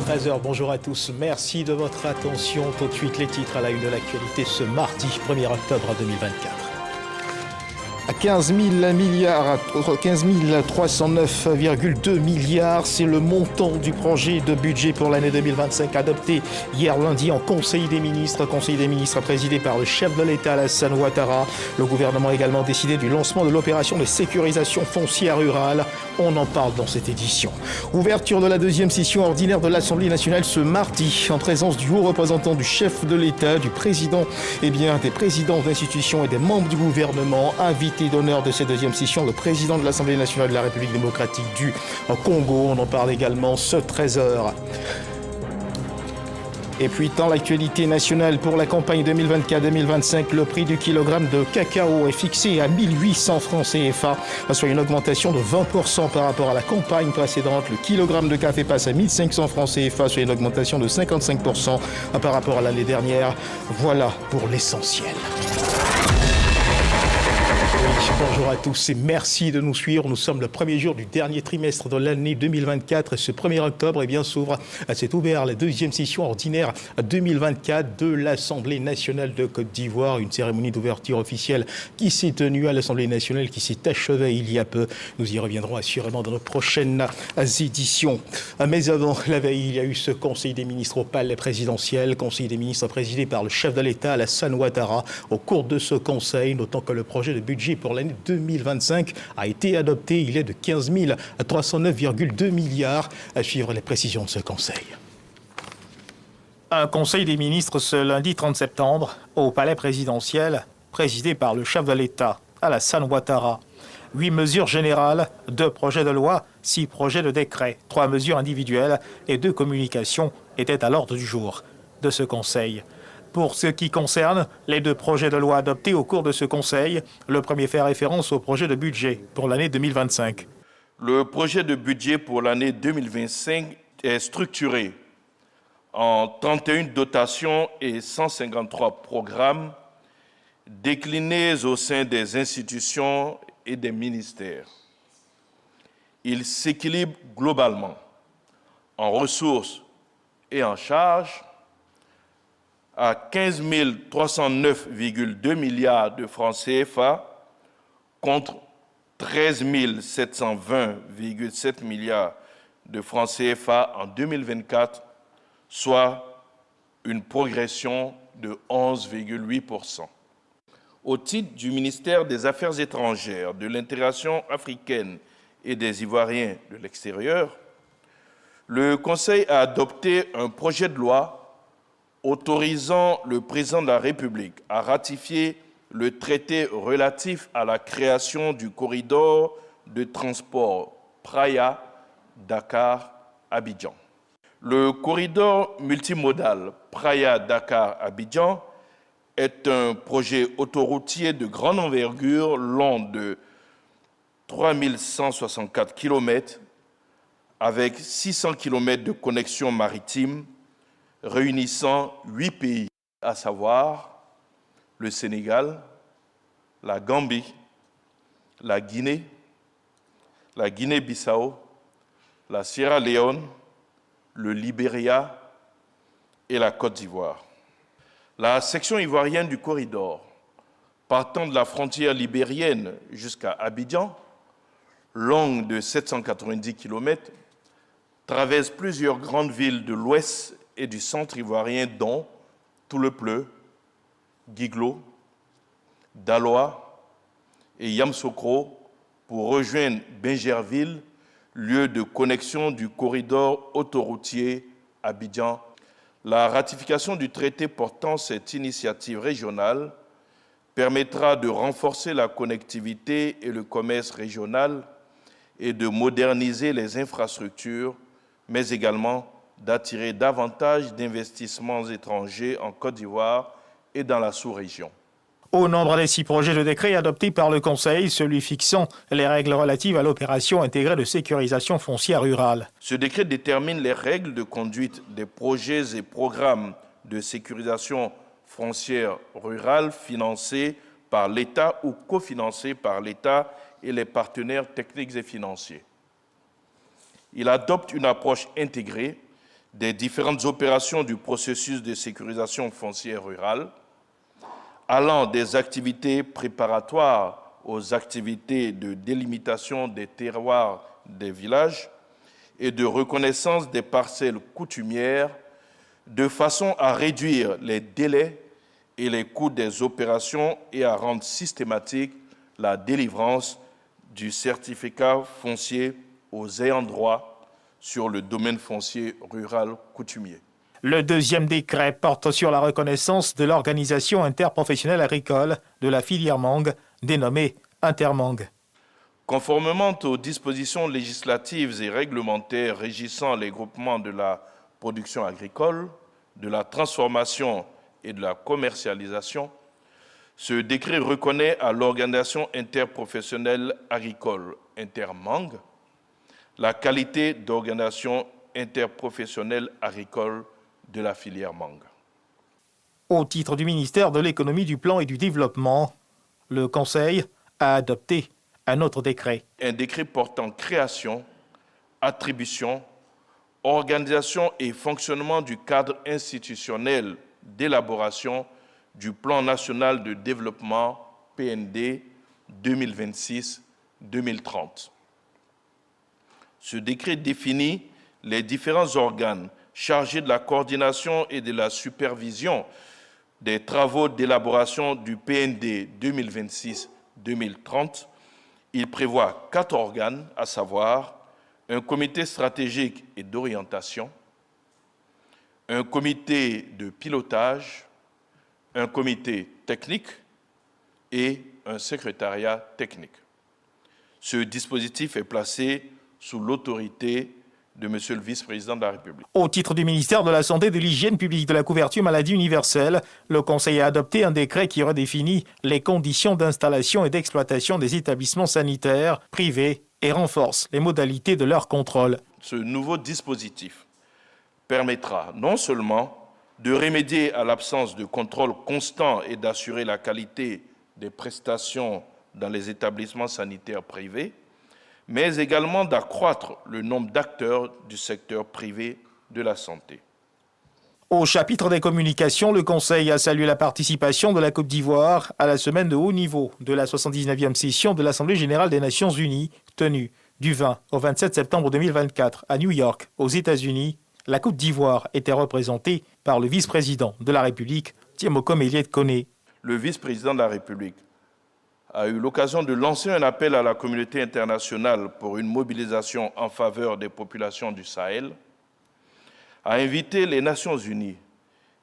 13h. Bonjour à tous. Merci de votre attention. Tout de suite, les titres à la une de l'actualité ce mardi 1er octobre 2024. À 15 309,2 milliards, c'est le montant du projet de budget pour l'année 2025 adopté hier lundi en Conseil des ministres présidé par le chef de l'État Alassane Ouattara. Le gouvernement a également décidé du lancement de l'opération de sécurisation foncière rurale. On en parle dans cette édition. Ouverture de la deuxième session ordinaire de l'Assemblée nationale ce mardi en présence du haut représentant du chef de l'État, du président, des présidents d'institutions et des membres du gouvernement. Invité d'honneur de cette deuxième session, le président de l'Assemblée nationale de la République démocratique du Congo. On en parle également ce 13h. Et puis, dans l'actualité nationale pour la campagne 2024-2025, le prix du kilogramme de cacao est fixé à 1800 francs CFA, soit une augmentation de 20% par rapport à la campagne précédente. Le kilogramme de café passe à 1500 francs CFA, soit une augmentation de 55% par rapport à l'année dernière. Voilà pour l'essentiel. Bonjour à tous et merci de nous suivre. Nous sommes le premier jour du dernier trimestre de l'année 2024 et ce 1er octobre s'est ouvert la deuxième session ordinaire 2024 de l'Assemblée nationale de Côte d'Ivoire. Une cérémonie d'ouverture officielle qui s'est tenue à l'Assemblée nationale, qui s'est achevée il y a peu. Nous y reviendrons assurément dans nos prochaines éditions. Mais avant, la veille, il y a eu ce Conseil des ministres au palais présidentiel. Conseil des ministres présidé par le chef de l'État, Alassane Ouattara. Au cours de ce conseil, notant que le projet de budget pour l'année 2025 a été adopté. Il est de 15 309,2 milliards. À suivre les précisions de ce conseil. Un conseil des ministres ce lundi 30 septembre au palais présidentiel, présidé par le chef de l'État, Alassane Ouattara. 8 mesures générales, 2 projets de loi, 6 projets de décret, 3 mesures individuelles et 2 communications étaient à l'ordre du jour de ce conseil. Pour ce qui concerne les 2 projets de loi adoptés au cours de ce Conseil, le premier fait référence au projet de budget pour l'année 2025. Le projet de budget pour l'année 2025 est structuré en 31 dotations et 153 programmes déclinés au sein des institutions et des ministères. Il s'équilibre globalement en ressources et en charges à 15 309,2 milliards de francs CFA contre 13 720,7 milliards de francs CFA en 2024, soit une progression de 11,8%. Au titre du ministère des Affaires étrangères, de l'intégration africaine et des Ivoiriens de l'extérieur, le Conseil a adopté un projet de loi autorisant le président de la République à ratifier le traité relatif à la création du corridor de transport Praia-Dakar-Abidjan. Le corridor multimodal Praia-Dakar-Abidjan est un projet autoroutier de grande envergure long de 3164 km avec 600 km de connexion maritime réunissant 8 pays, à savoir le Sénégal, la Gambie, la Guinée, la Guinée-Bissau, la Sierra Leone, le Libéria et la Côte d'Ivoire. La section ivoirienne du corridor, partant de la frontière libérienne jusqu'à Abidjan, longue de 790 km, traverse plusieurs grandes villes de l'Ouest et du centre ivoirien dont Toulepleu, Guiglo, Daloa et Yamoussoukro pour rejoindre Bingerville, lieu de connexion du corridor autoroutier Abidjan. La ratification du traité portant cette initiative régionale permettra de renforcer la connectivité et le commerce régional et de moderniser les infrastructures, mais également d'attirer davantage d'investissements étrangers en Côte d'Ivoire et dans la sous-région. Au nombre des 6 projets de décret adoptés par le Conseil, celui fixant les règles relatives à l'opération intégrée de sécurisation foncière rurale. Ce décret détermine les règles de conduite des projets et programmes de sécurisation foncière rurale financés par l'État ou cofinancés par l'État et les partenaires techniques et financiers. Il adopte une approche intégrée des différentes opérations du processus de sécurisation foncière rurale, allant des activités préparatoires aux activités de délimitation des terroirs des villages et de reconnaissance des parcelles coutumières, de façon à réduire les délais et les coûts des opérations et à rendre systématique la délivrance du certificat foncier aux ayants droit sur le domaine foncier rural coutumier. Le deuxième décret porte sur la reconnaissance de l'organisation interprofessionnelle agricole de la filière mangue, dénommée Intermangue. Conformément aux dispositions législatives et réglementaires régissant les groupements de la production agricole, de la transformation et de la commercialisation, ce décret reconnaît à l'organisation interprofessionnelle agricole Intermangue la qualité d'organisation interprofessionnelle agricole de la filière mangue. Au titre du ministère de l'Économie, du Plan et du Développement, le Conseil a adopté un autre décret. Un décret portant création, attribution, organisation et fonctionnement du cadre institutionnel d'élaboration du Plan national de développement PND 2026-2030. Ce décret définit les différents organes chargés de la coordination et de la supervision des travaux d'élaboration du PND 2026-2030. Il prévoit 4 organes, à savoir un comité stratégique et d'orientation, un comité de pilotage, un comité technique et un secrétariat technique. Ce dispositif est placé sous l'autorité de Monsieur le vice-président de la République. Au titre du ministère de la Santé, de l'Hygiène publique, de la couverture maladie universelle, le Conseil a adopté un décret qui redéfinit les conditions d'installation et d'exploitation des établissements sanitaires privés et renforce les modalités de leur contrôle. Ce nouveau dispositif permettra non seulement de remédier à l'absence de contrôle constant et d'assurer la qualité des prestations dans les établissements sanitaires privés, mais également d'accroître le nombre d'acteurs du secteur privé de la santé. Au chapitre des communications, le Conseil a salué la participation de la Côte d'Ivoire à la semaine de haut niveau de la 79e session de l'Assemblée générale des Nations unies, tenue du 20 au 27 septembre 2024 à New York, aux États-Unis. La Côte d'Ivoire était représentée par le vice-président de la République, Tiemoko Méliès-Koné. Le vice-président de la République a eu l'occasion de lancer un appel à la communauté internationale pour une mobilisation en faveur des populations du Sahel, a invité les Nations unies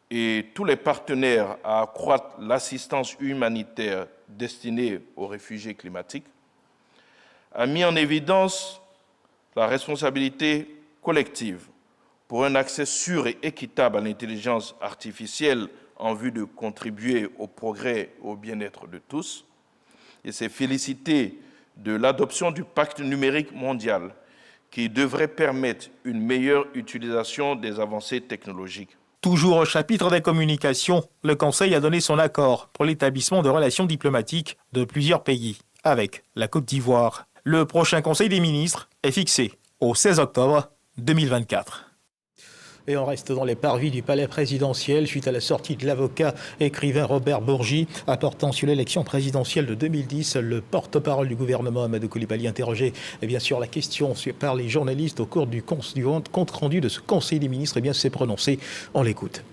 et tous les partenaires à accroître l'assistance humanitaire destinée aux réfugiés climatiques, a mis en évidence la responsabilité collective pour un accès sûr et équitable à l'intelligence artificielle en vue de contribuer au progrès et au bien-être de tous, et s'est félicité de l'adoption du pacte numérique mondial qui devrait permettre une meilleure utilisation des avancées technologiques. Toujours au chapitre des communications, le Conseil a donné son accord pour l'établissement de relations diplomatiques de plusieurs pays avec la Côte d'Ivoire. Le prochain Conseil des ministres est fixé au 16 octobre 2024. Et on reste dans les parvis du palais présidentiel suite à la sortie de l'avocat écrivain Robert Bourgi apportant sur l'élection présidentielle de 2010. Le porte-parole du gouvernement, Amadou Coulibaly, interrogé sur la question par les journalistes au cours du compte rendu de ce Conseil des ministres, s'est prononcé. On l'écoute.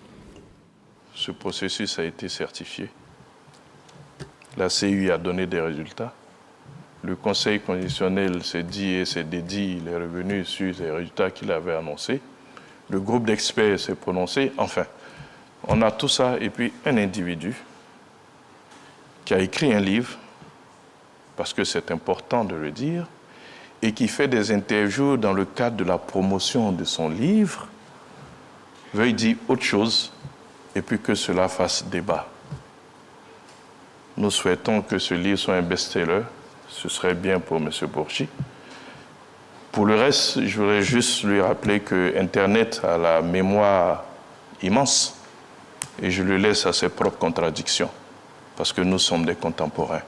Ce processus a été certifié. La CEI a donné des résultats. Le Conseil constitutionnel s'est dit et s'est dédié, il est revenu sur les résultats qu'il avait annoncés. Le groupe d'experts s'est prononcé. Enfin, on a tout ça et puis un individu qui a écrit un livre, parce que c'est important de le dire, et qui fait des interviews dans le cadre de la promotion de son livre, veuille dire autre chose et puis que cela fasse débat. Nous souhaitons que ce livre soit un best-seller. Ce serait bien pour M. Bourgi. Pour le reste, je voudrais juste lui rappeler que Internet a la mémoire immense et je le laisse à ses propres contradictions parce que nous sommes des contemporains.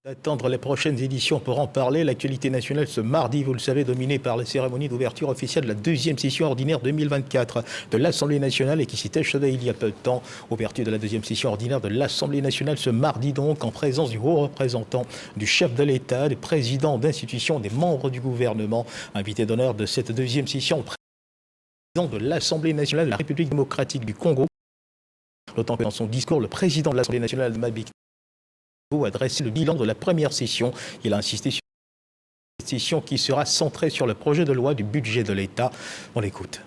Attendre les prochaines éditions pour en parler. L'actualité nationale ce mardi, vous le savez, dominée par la cérémonie d'ouverture officielle de la deuxième session ordinaire 2024 de l'Assemblée nationale et qui s'est achevée il y a peu de temps. Ouverture de la deuxième session ordinaire de l'Assemblée nationale ce mardi donc, en présence du haut représentant, du chef de l'État, des présidents d'institutions, des membres du gouvernement. Invité d'honneur de cette deuxième session, président de l'Assemblée nationale de la République démocratique du Congo. D'autant que dans son discours, le président de l'Assemblée nationale, Mabik, a dressé le bilan de la première session. Il a insisté sur cette session qui sera centrée sur le projet de loi du budget de l'État. On l'écoute.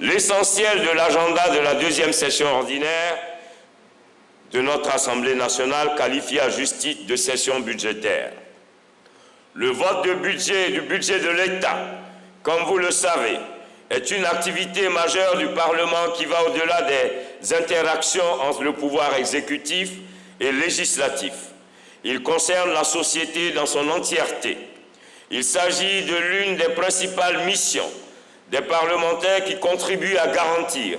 L'essentiel de l'agenda de la deuxième session ordinaire de notre Assemblée nationale qualifiée à juste titre de session budgétaire. Le vote de budget et du budget de l'État, comme vous le savez, est une activité majeure du Parlement qui va au-delà des interactions entre le pouvoir exécutif et législatif. Il concerne la société dans son entièreté. Il s'agit de l'une des principales missions des parlementaires qui contribuent à garantir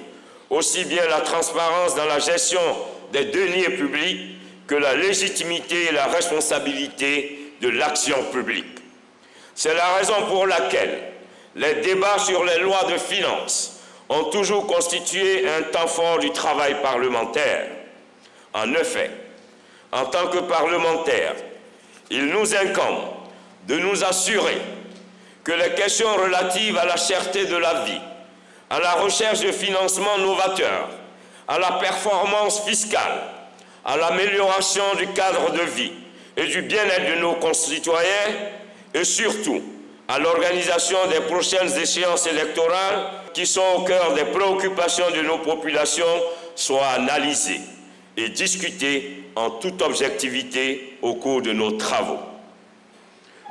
aussi bien la transparence dans la gestion des deniers publics que la légitimité et la responsabilité de l'action publique. C'est la raison pour laquelle les débats sur les lois de finances ont toujours constitué un temps fort du travail parlementaire. En effet, en tant que parlementaires, il nous incombe de nous assurer que les questions relatives à la cherté de la vie, à la recherche de financements novateurs, à la performance fiscale, à l'amélioration du cadre de vie et du bien-être de nos concitoyens et surtout à l'organisation des prochaines échéances électorales qui sont au cœur des préoccupations de nos populations soient analysées et discutées en toute objectivité au cours de nos travaux.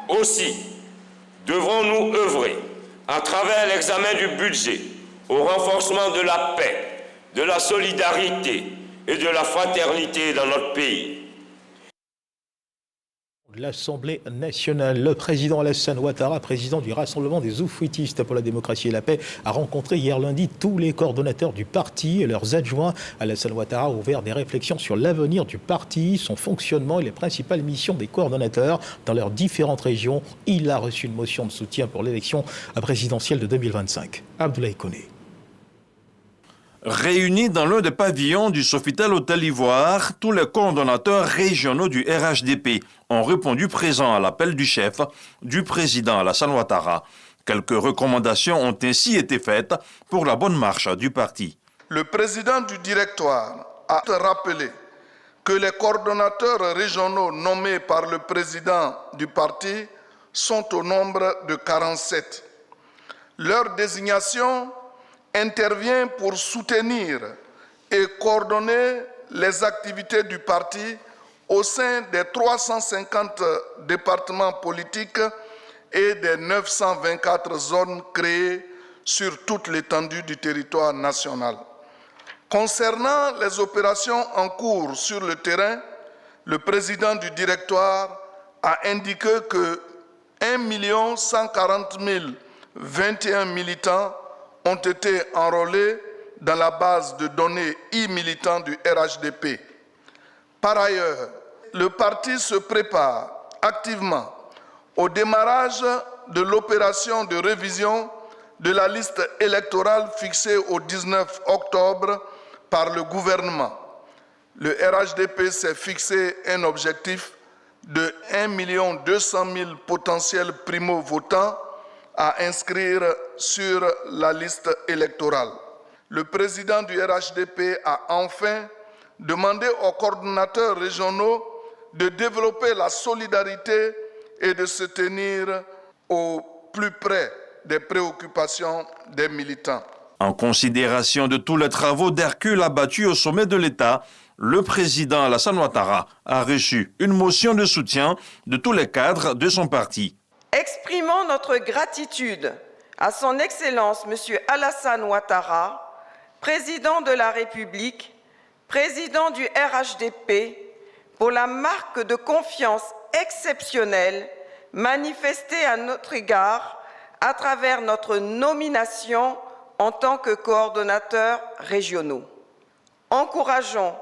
Aussi, devrons-nous œuvrer, à travers l'examen du budget, au renforcement de la paix, de la solidarité et de la fraternité dans notre pays. L'Assemblée nationale, le président Alassane Ouattara, président du Rassemblement des Oufouittistes pour la démocratie et la paix, a rencontré hier lundi tous les coordonnateurs du parti et leurs adjoints. Alassane Ouattara a ouvert des réflexions sur l'avenir du parti, son fonctionnement et les principales missions des coordonnateurs dans leurs différentes régions. Il a reçu une motion de soutien pour l'élection présidentielle de 2025. Abdoulaye Koné. Réunis dans l'un des pavillons du Sofitel Hôtel Ivoire, tous les coordonnateurs régionaux du RHDP ont répondu présents à l'appel du chef, du président Alassane Ouattara. Quelques recommandations ont ainsi été faites pour la bonne marche du parti. Le président du directoire a rappelé que les coordonnateurs régionaux nommés par le président du parti sont au nombre de 47. Leur désignation intervient pour soutenir et coordonner les activités du parti au sein des 350 départements politiques et des 924 zones créées sur toute l'étendue du territoire national. Concernant les opérations en cours sur le terrain, le président du directoire a indiqué que 1 140 021 militants ont été enrôlés dans la base de données e-militants du RHDP. Par ailleurs, le parti se prépare activement au démarrage de l'opération de révision de la liste électorale fixée au 19 octobre par le gouvernement. Le RHDP s'est fixé un objectif de 1 200 000 potentiels primo-votants à inscrire sur la liste électorale. Le président du RHDP a enfin demandé aux coordonnateurs régionaux de développer la solidarité et de se tenir au plus près des préoccupations des militants. En considération de tous les travaux d'Hercule abattus au sommet de l'État, le président Alassane Ouattara a reçu une motion de soutien de tous les cadres de son parti. Exprimons notre gratitude à son Excellence M. Alassane Ouattara, président de la République, président du RHDP, pour la marque de confiance exceptionnelle manifestée à notre égard à travers notre nomination en tant que coordonnateurs régionaux. Encourageons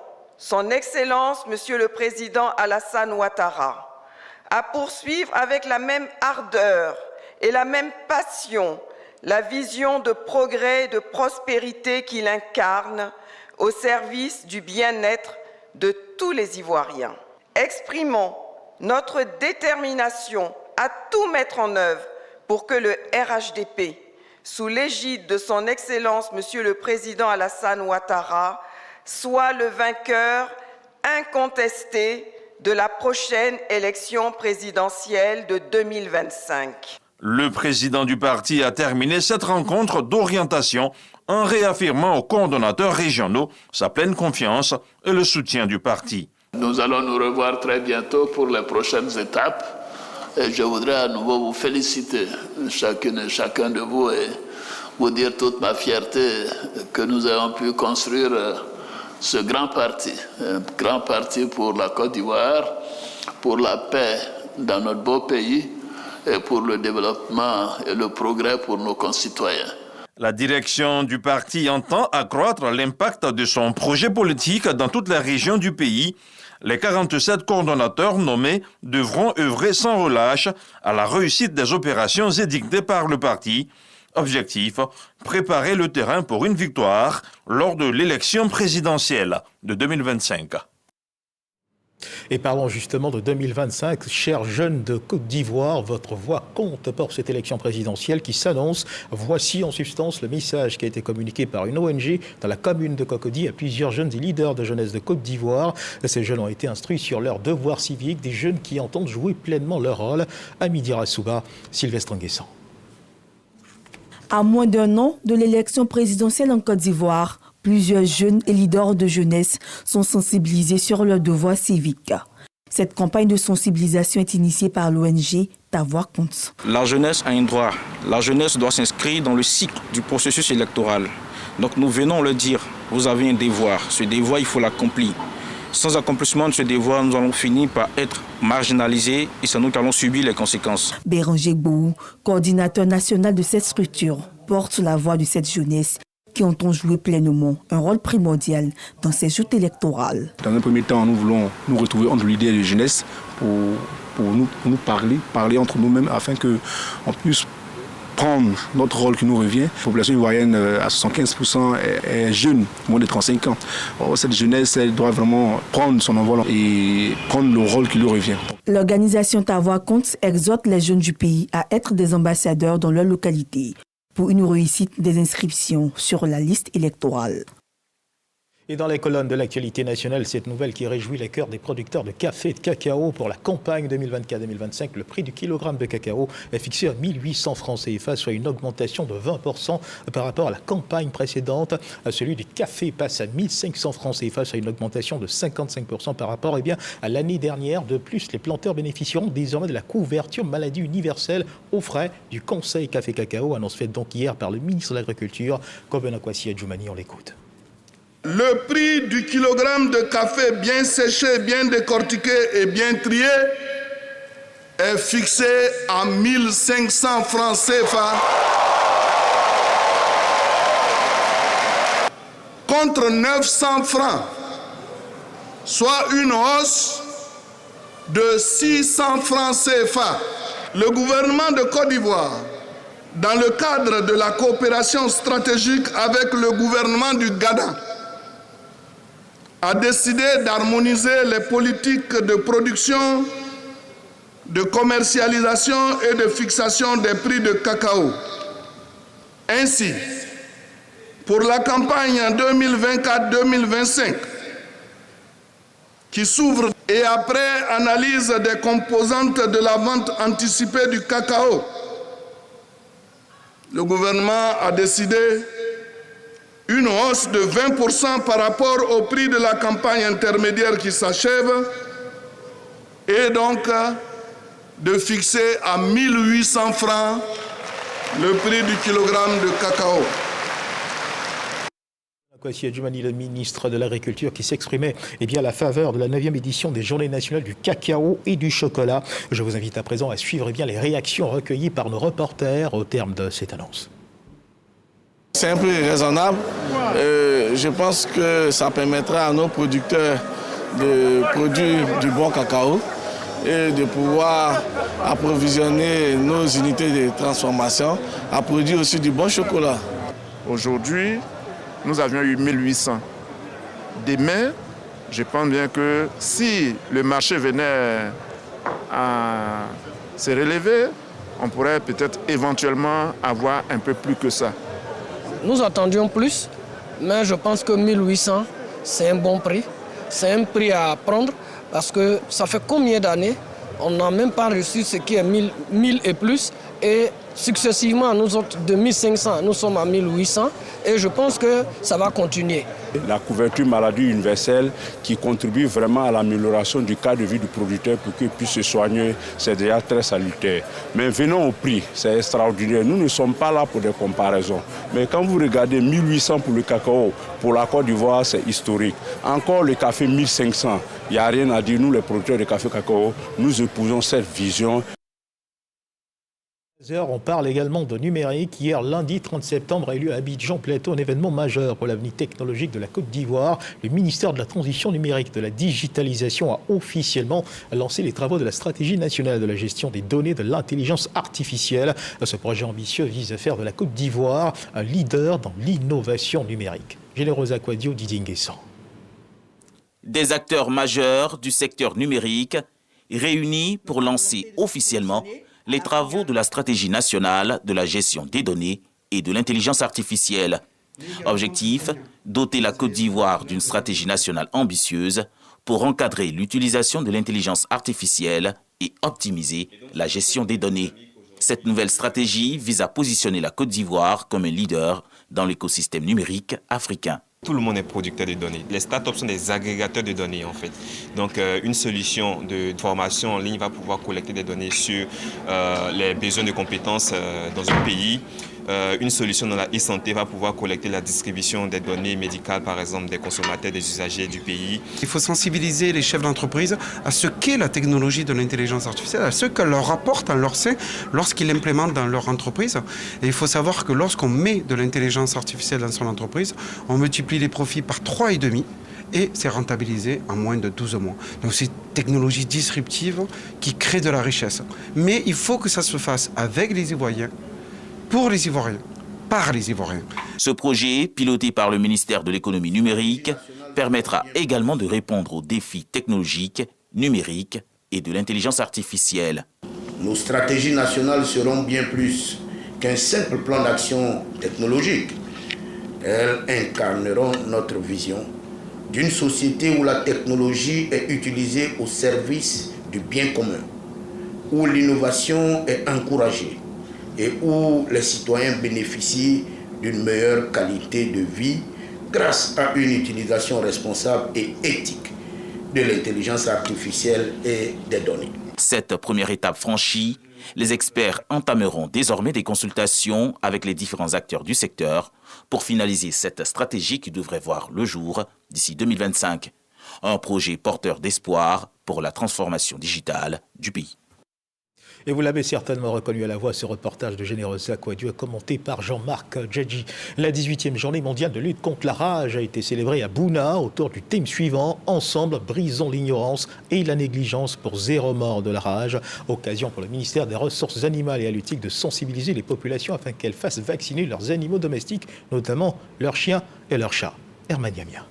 son Excellence, Monsieur le Président Alassane Ouattara, à poursuivre avec la même ardeur et la même passion la vision de progrès et de prospérité qu'il incarne au service du bien-être de tous les Ivoiriens. Exprimons notre détermination à tout mettre en œuvre pour que le RHDP, sous l'égide de son Excellence, Monsieur le Président Alassane Ouattara, soit le vainqueur incontesté de la prochaine élection présidentielle de 2025. Le président du parti a terminé cette rencontre d'orientation en réaffirmant aux coordonnateurs régionaux sa pleine confiance et le soutien du parti. Nous allons nous revoir très bientôt pour les prochaines étapes. Et je voudrais à nouveau vous féliciter, chacune et chacun de vous, et vous dire toute ma fierté que nous ayons pu construire ce grand parti. Un grand parti pour la Côte d'Ivoire, pour la paix dans notre beau pays, et pour le développement et le progrès pour nos concitoyens. La direction du parti entend accroître l'impact de son projet politique dans toutes les régions du pays. Les 47 coordonnateurs nommés devront œuvrer sans relâche à la réussite des opérations édictées par le parti. Objectif, préparer le terrain pour une victoire lors de l'élection présidentielle de 2025. Et parlons justement de 2025. Chers jeunes de Côte d'Ivoire, votre voix compte pour cette élection présidentielle qui s'annonce. Voici en substance le message qui a été communiqué par une ONG dans la commune de Cocody à plusieurs jeunes et leaders de jeunesse de Côte d'Ivoire. Ces jeunes ont été instruits sur leurs devoirs civiques, des jeunes qui entendent jouer pleinement leur rôle. Amidi Rassouba, Sylvestre Nguessan. À moins d'un an de l'élection présidentielle en Côte d'Ivoire, plusieurs jeunes et leaders de jeunesse sont sensibilisés sur leurs devoirs civiques. Cette campagne de sensibilisation est initiée par l'ONG Ta Voix compte. La jeunesse a un droit. La jeunesse doit s'inscrire dans le cycle du processus électoral. Donc nous venons le dire, vous avez un devoir. Ce devoir, il faut l'accomplir. Sans accomplissement de ce devoir, nous allons finir par être marginalisés et c'est nous qui allons subir les conséquences. Béranger Gbou, coordinateur national de cette structure, porte la voix de cette jeunesse qui entend jouer pleinement un rôle primordial dans ces joutes électorales. Dans un premier temps, nous voulons nous retrouver entre leaders de jeunesse pour nous parler entre nous-mêmes afin qu'on puisse prendre notre rôle qui nous revient. La population ivoirienne à 75% est jeune, moins de 35 ans. Alors, cette jeunesse, elle doit vraiment prendre son envol et prendre le rôle qui lui revient. L'organisation Ta Voix compte exhorte les jeunes du pays à être des ambassadeurs dans leur localité pour une réussite des inscriptions sur la liste électorale. Et dans les colonnes de l'actualité nationale, cette nouvelle qui réjouit les cœurs des producteurs de café et de cacao pour la campagne 2024-2025. Le prix du kilogramme de cacao est fixé à 1800 francs CFA, soit une augmentation de 20% par rapport à la campagne précédente. Celui du café passe à 1500 francs CFA, soit une augmentation de 55% par rapport à l'année dernière. De plus, les planteurs bénéficieront désormais de la couverture maladie universelle aux frais du Conseil Café-Cacao, annonce faite donc hier par le ministre de l'Agriculture, Kobena Kwasi Adjoumani. On l'écoute. Le prix du kilogramme de café bien séché, bien décortiqué et bien trié est fixé à 1500 francs CFA contre 900 francs, soit une hausse de 600 francs CFA. Le gouvernement de Côte d'Ivoire, dans le cadre de la coopération stratégique avec le gouvernement du Ghana, a décidé d'harmoniser les politiques de production, de commercialisation et de fixation des prix de cacao. Ainsi, pour la campagne 2024-2025, qui s'ouvre et après analyse des composantes de la vente anticipée du cacao, le gouvernement a décidé une hausse de 20% par rapport au prix de la campagne intermédiaire qui s'achève et donc de fixer à 1800 francs le prix du kilogramme de cacao. Kwasi Adjoumani, le ministre de l'Agriculture, qui s'exprimait à la faveur de la 9e édition des Journées nationales du cacao et du chocolat. Je vous invite à présent à suivre les réactions recueillies par nos reporters au terme de cette annonce. C'est un prix raisonnable. Je pense que ça permettra à nos producteurs de produire du bon cacao et de pouvoir approvisionner nos unités de transformation à produire aussi du bon chocolat. Aujourd'hui, nous avions eu 1800. Demain, je pense bien que si le marché venait à se relever, on pourrait peut-être éventuellement avoir un peu plus que ça. Nous attendions plus, mais je pense que 1800, c'est un bon prix. C'est un prix à prendre parce que ça fait combien d'années on n'a même pas reçu ce qui est 1000 et plus. Et successivement, nous autres, de 1500, nous sommes à 1800. Et je pense que ça va continuer. La couverture maladie universelle qui contribue vraiment à l'amélioration du cadre de vie du producteur pour qu'il puisse se soigner, c'est déjà très salutaire. Mais venons au prix, c'est extraordinaire. Nous ne sommes pas là pour des comparaisons. Mais quand vous regardez 1800 pour le cacao, pour la Côte d'Ivoire, c'est historique. Encore le café 1500, il n'y a rien à dire. Nous, les producteurs de café cacao, nous épousons cette vision. On parle également de numérique. Hier, lundi 30 septembre, a eu lieu à Abidjan Plateau un événement majeur pour l'avenir technologique de la Côte d'Ivoire. Le ministère de la Transition numérique, de la digitalisation a officiellement lancé les travaux de la stratégie nationale de la gestion des données de l'intelligence artificielle. Ce projet ambitieux vise à faire de la Côte d'Ivoire un leader dans l'innovation numérique. Généreuse Aquadio, Didier Nguessan. Des acteurs majeurs du secteur numérique réunis pour lancer officiellement les travaux de la stratégie nationale de la gestion des données et de l'intelligence artificielle. Objectif, doter la Côte d'Ivoire d'une stratégie nationale ambitieuse pour encadrer l'utilisation de l'intelligence artificielle et optimiser la gestion des données. Cette nouvelle stratégie vise à positionner la Côte d'Ivoire comme un leader dans l'écosystème numérique africain. Tout le monde est producteur de données. Les startups sont des agrégateurs de données en fait. Donc une solution de formation en ligne va pouvoir collecter des données sur les besoins de compétences dans un pays. Une solution dans la e-santé va pouvoir collecter la distribution des données médicales, par exemple, des consommateurs, des usagers du pays. Il faut sensibiliser les chefs d'entreprise à ce qu'est la technologie de l'intelligence artificielle, à ce qu'elle leur apporte en leur sein lorsqu'ils l'implémentent dans leur entreprise. Et il faut savoir que lorsqu'on met de l'intelligence artificielle dans son entreprise, on multiplie les profits par 3,5 et c'est rentabilisé en moins de 12 mois. Donc c'est une technologie disruptive qui crée de la richesse. Mais il faut que ça se fasse avec les Ivoiriens, pour les Ivoiriens, par les Ivoiriens. Ce projet, piloté par le ministère de l'économie numérique, permettra également de répondre aux défis technologiques, numériques et de l'intelligence artificielle. Nos stratégies nationales seront bien plus qu'un simple plan d'action technologique. Elles incarneront notre vision d'une société où la technologie est utilisée au service du bien commun, où l'innovation est encouragée et où les citoyens bénéficient d'une meilleure qualité de vie grâce à une utilisation responsable et éthique de l'intelligence artificielle et des données. Cette première étape franchie, les experts entameront désormais des consultations avec les différents acteurs du secteur pour finaliser cette stratégie qui devrait voir le jour d'ici 2025. Un projet porteur d'espoir pour la transformation digitale du pays. Et vous l'avez certainement reconnu à la voix, ce reportage de Généreuse Aquadio commenté par Jean-Marc Djadji. La 18e journée mondiale de lutte contre la rage a été célébrée à Bouna autour du thème suivant « Ensemble, brisons l'ignorance et la négligence pour zéro mort de la rage ». Occasion pour le ministère des Ressources animales et halieutiques de sensibiliser les populations afin qu'elles fassent vacciner leurs animaux domestiques, notamment leurs chiens et leurs chats. Herman Yamia.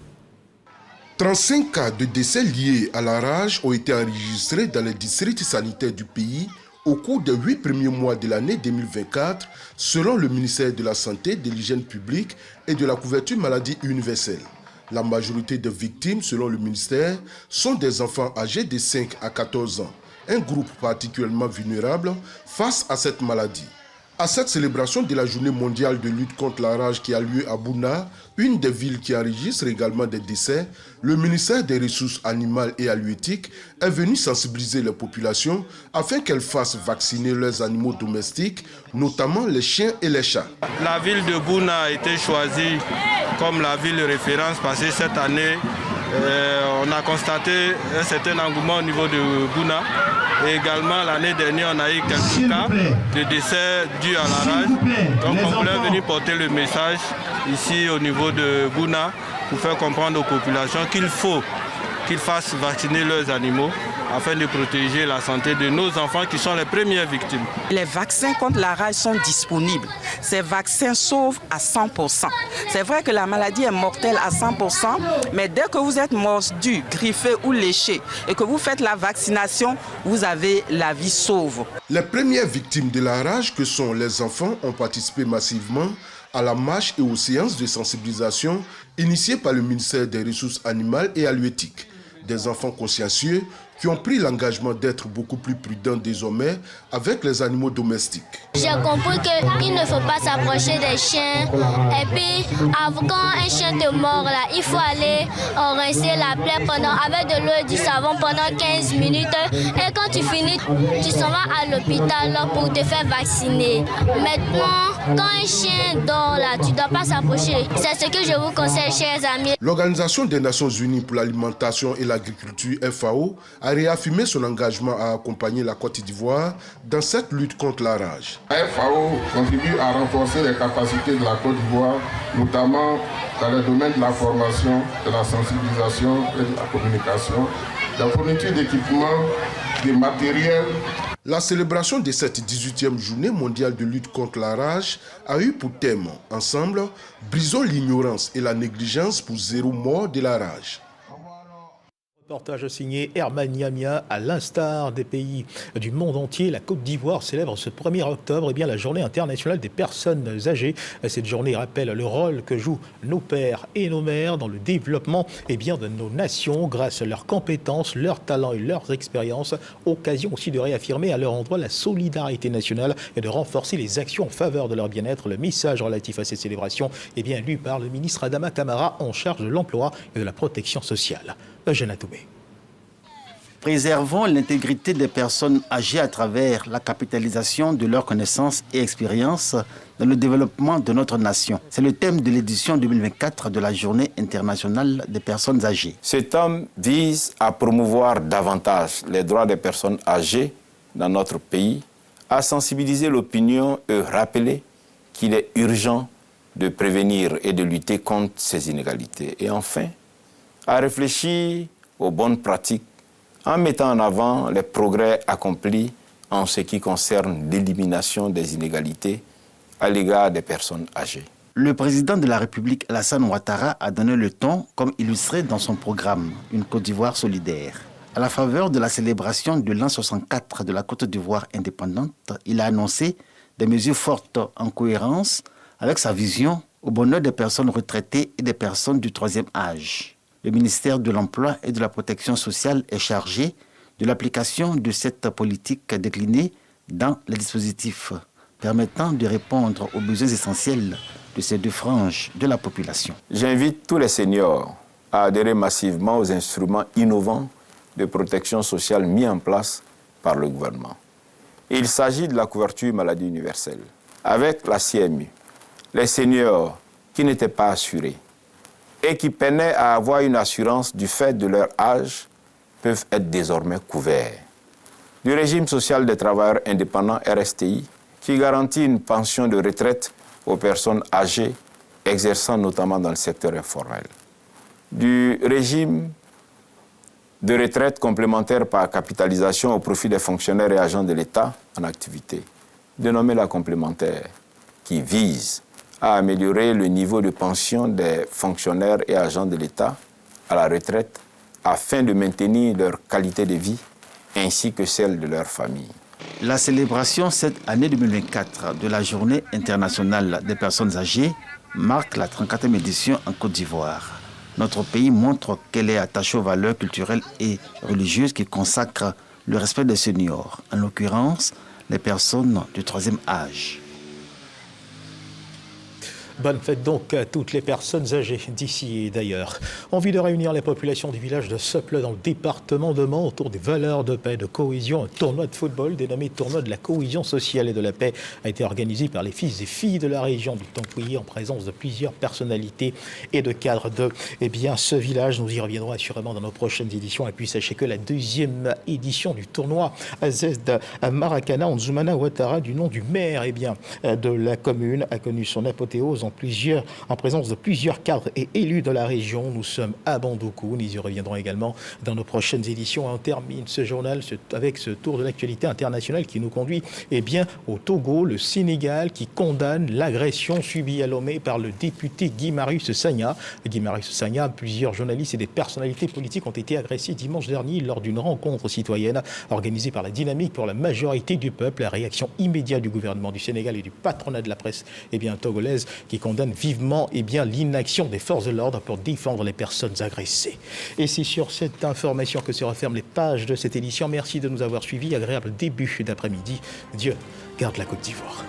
35 cas de décès liés à la rage ont été enregistrés dans les districts sanitaires du pays au cours des 8 premiers mois de l'année 2024, selon le ministère de la Santé, de l'Hygiène publique et de la couverture maladie universelle. La majorité des victimes, selon le ministère, sont des enfants âgés de 5 à 14 ans, un groupe particulièrement vulnérable face à cette maladie. À cette célébration de la journée mondiale de lutte contre la rage qui a lieu à Bouna, une des villes qui enregistre également des décès, le ministère des Ressources animales et halieutiques est venu sensibiliser les populations afin qu'elles fassent vacciner leurs animaux domestiques, notamment les chiens et les chats. La ville de Bouna a été choisie comme la ville de référence parce que cette année, on a constaté un certain engouement au niveau de Bouna. Et également, l'année dernière, on a eu quelques cas de décès dus à la rage. Donc, on voulait venir porter le message ici au niveau de Bouna pour faire comprendre aux populations qu'il faut qu'ils fassent vacciner leurs animaux afin de protéger la santé de nos enfants qui sont les premières victimes. Les vaccins contre la rage sont disponibles. Ces vaccins sauvent à 100%. C'est vrai que la maladie est mortelle à 100%, mais dès que vous êtes mordu, griffé ou léché et que vous faites la vaccination, vous avez la vie sauve. Les premières victimes de la rage, que sont les enfants, ont participé massivement à la marche et aux séances de sensibilisation initiées par le ministère des Ressources animales et halieutiques. Des enfants consciencieux qui ont pris l'engagement d'être beaucoup plus prudents désormais avec les animaux domestiques. J'ai compris qu'il ne faut pas s'approcher des chiens. Et puis, quand un chien te mord, là, il faut aller rincer la plaie avec de l'eau et du savon pendant 15 minutes. Et quand tu finis, tu s'en vas à l'hôpital pour te faire vacciner. Maintenant, quand un chien dort, là, tu ne dois pas s'approcher. C'est ce que je vous conseille, chers amis. L'Organisation des Nations Unies pour l'alimentation et l'agriculture, FAO, a réaffirmé son engagement à accompagner la Côte d'Ivoire dans cette lutte contre la rage. La FAO contribue à renforcer les capacités de la Côte d'Ivoire, notamment dans le domaine de la formation, de la sensibilisation et de la communication, la fourniture d'équipements, de matériel. La célébration de cette 18e journée mondiale de lutte contre la rage a eu pour thème, ensemble, brisons l'ignorance et la négligence pour zéro mort de la rage. Reportage signé Herman Yamia. À l'instar des pays du monde entier, la Côte d'Ivoire célèbre ce 1er octobre la journée internationale des personnes âgées. Cette journée rappelle le rôle que jouent nos pères et nos mères dans le développement de nos nations grâce à leurs compétences, leurs talents et leurs expériences. Occasion aussi de réaffirmer à leur endroit la solidarité nationale et de renforcer les actions en faveur de leur bien-être. Le message relatif à cette célébration lu par le ministre Adama Kamara en charge de l'emploi et de la protection sociale. Eugène Atoubé. Préservons l'intégrité des personnes âgées à travers la capitalisation de leurs connaissances et expériences dans le développement de notre nation. C'est le thème de l'édition 2024 de la Journée internationale des personnes âgées. Ce thème vise à promouvoir davantage les droits des personnes âgées dans notre pays, à sensibiliser l'opinion et rappeler qu'il est urgent de prévenir et de lutter contre ces inégalités. Et enfin, à réfléchir aux bonnes pratiques en mettant en avant les progrès accomplis en ce qui concerne l'élimination des inégalités à l'égard des personnes âgées. Le président de la République, Alassane Ouattara, a donné le ton, comme illustré dans son programme « Une Côte d'Ivoire solidaire ». À la faveur de la célébration de l'an 64 de la Côte d'Ivoire indépendante, il a annoncé des mesures fortes en cohérence avec sa vision au bonheur des personnes retraitées et des personnes du troisième âge. Le ministère de l'Emploi et de la Protection sociale est chargé de l'application de cette politique déclinée dans les dispositifs permettant de répondre aux besoins essentiels de ces deux franges de la population. J'invite tous les seniors à adhérer massivement aux instruments innovants de protection sociale mis en place par le gouvernement. Il s'agit de la couverture maladie universelle. Avec la CMU, les seniors qui n'étaient pas assurés et qui peinaient à avoir une assurance du fait de leur âge peuvent être désormais couverts. Du régime social des travailleurs indépendants RSTI, qui garantit une pension de retraite aux personnes âgées exerçant notamment dans le secteur informel. Du régime de retraite complémentaire par capitalisation au profit des fonctionnaires et agents de l'État en activité, dénommée la complémentaire, qui vise à améliorer le niveau de pension des fonctionnaires et agents de l'État à la retraite afin de maintenir leur qualité de vie ainsi que celle de leur famille. La célébration cette année 2024 de la Journée internationale des personnes âgées marque la 34e édition en Côte d'Ivoire. Notre pays montre qu'elle est attachée aux valeurs culturelles et religieuses qui consacrent le respect des seniors, en l'occurrence les personnes du troisième âge. Bonne fête donc à toutes les personnes âgées d'ici et d'ailleurs. Envie de réunir les populations du village de Seuples dans le département de Mans autour des valeurs de paix et de cohésion. Un tournoi de football dénommé Tournoi de la cohésion sociale et de la paix a été organisé par les fils et filles de la région du Tampouillé en présence de plusieurs personnalités et de cadres de ce village. Nous y reviendrons assurément dans nos prochaines éditions. Et puis sachez que la deuxième édition du tournoi Zed Maracana Nzumana Ouattara, du nom du maire de la commune, a connu son apothéose en en présence de plusieurs cadres et élus de la région. Nous sommes à Bandoukou. Nous y reviendrons également dans nos prochaines éditions. On termine ce journal avec ce tour de l'actualité internationale qui nous conduit au Togo, le Sénégal qui condamne l'agression subie à Lomé par le député Guy Marius Sagna. Guy Marius Sagna, plusieurs journalistes et des personnalités politiques ont été agressés dimanche dernier lors d'une rencontre citoyenne organisée par la Dynamique pour la majorité du peuple. La réaction immédiate du gouvernement du Sénégal et du patronat de la presse togolaise qui condamne vivement l'inaction des forces de l'ordre pour défendre les personnes agressées. Et c'est sur cette information que se referment les pages de cette édition. Merci de nous avoir suivis. Agréable début d'après-midi. Dieu garde la Côte d'Ivoire.